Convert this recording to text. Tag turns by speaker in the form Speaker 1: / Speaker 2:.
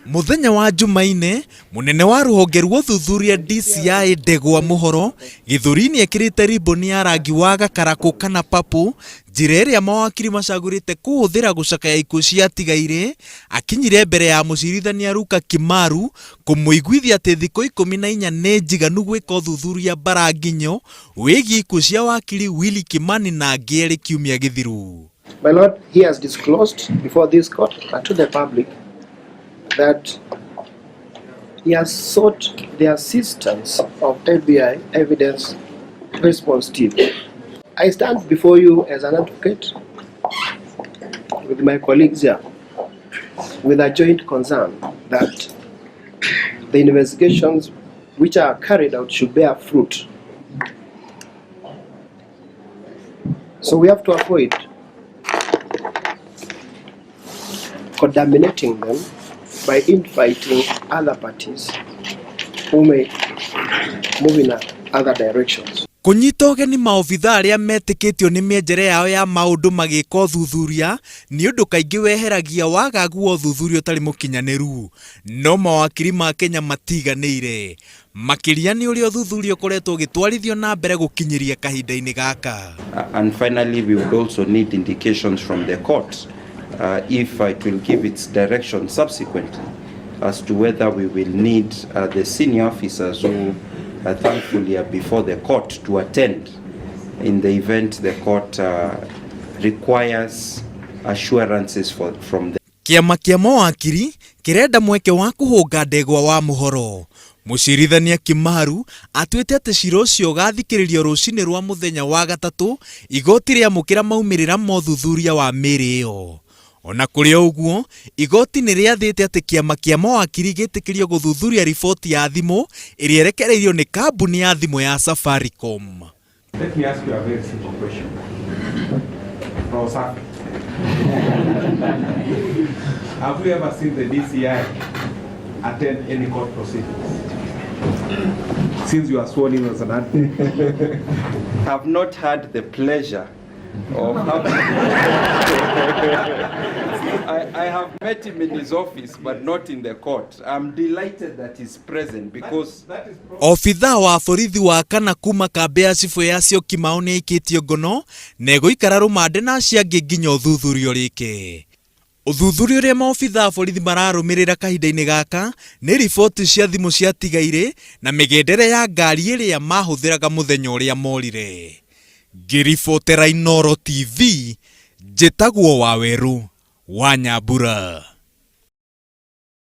Speaker 1: Muthenya wa Jumaine, munene wa ruhonge rwa uthuthuria DCI Ndegwa Muhoro githuri-ini ekirite riboni ya rangi wa gakaraku kana papu, njira iria mawakiri macagurite kuhuthira gucakaya ikuũ cia tigaire, akinyire mbere ya mucirithania Ruka Kimaru kumuiguithia ati thikũ 14 ni njiganu gwika uthuthuria Baranginyo wigie ikuũ cia wakiri Willy Kimani na Ngĩrĩ kiumia githiru.
Speaker 2: My Lord, he has disclosed before this court and to the public that he has sought the assistance of FBI Evidence Response Team. I stand before you as an advocate with my colleagues here with a joint concern that the investigations which are carried out should bear fruit. So we have to avoid contaminating them by inviting other parties who may move in other directions.
Speaker 1: Kunyita ũgeni maobitha aria metikĩtio nĩ mĩenjere yao ya maũndũ magĩka ũthuthuria nĩ ũndũ kaingĩ weheragia wagagu wa ũthuthuria ũtarĩ mũkinyanĩru, no mawakiri ma Kenya matiganĩire makĩria nĩ ũrĩa ũthuthuria ũkoretwo ũgĩtwarithio na mbere gũkinyĩria kahinda-inĩ gaka.
Speaker 3: And finally, we would also need indications from the court if it will give its direction subsequently as to whether we will need the senior officers who thankfully are before the court to attend in the event the court requires assurances from the
Speaker 1: Kiama kia mawakiri kirenda mweke wa kuhũnga Ndegwa wa Muhoro. Mucirithania Kimaru atuĩte atĩ cira ũcio ũgathikĩrĩrio rũcinĩ rwa mũthenya wa gatatũ igoti rĩamũkĩra maumĩrĩra ma ũthuthuria wa mĩrĩ ĩyo. Ona kũrĩ ũguo, igoti nĩ rĩathĩte atĩ kiama kia mawakiri gĩtĩkĩrio gũthuthuria riboti ya thimũ ĩrĩa ĩrekereirio nĩ kambuni ya thimũ ya Safaricom.
Speaker 4: Let me ask you a very simple question. Have you ever seen the DCI attend any court proceedings? Since you are sworn in as an advocate.
Speaker 3: Have not had the pleasure of having I have met him in his office but not in the court. I'm delighted that he's present because
Speaker 1: Ofitha wa borithi wa kana kuma kambe ya cifu ya cio Kimau nĩ aikĩtio ngono na egũikara rũmande na ciangĩ nginya ũthuthurio rĩke. Ũthuthurio ũrĩa maobitha borithi mararũmĩrĩra kahinda-inĩ gaka nĩ riboti cia thimũ cia tigaire na mĩgendere ya ngari ĩrĩa mahũthĩraga mũthenya ũrĩa morire. Ngĩribotera Inooro TV, njĩtagwo Waweru wa Nyambura.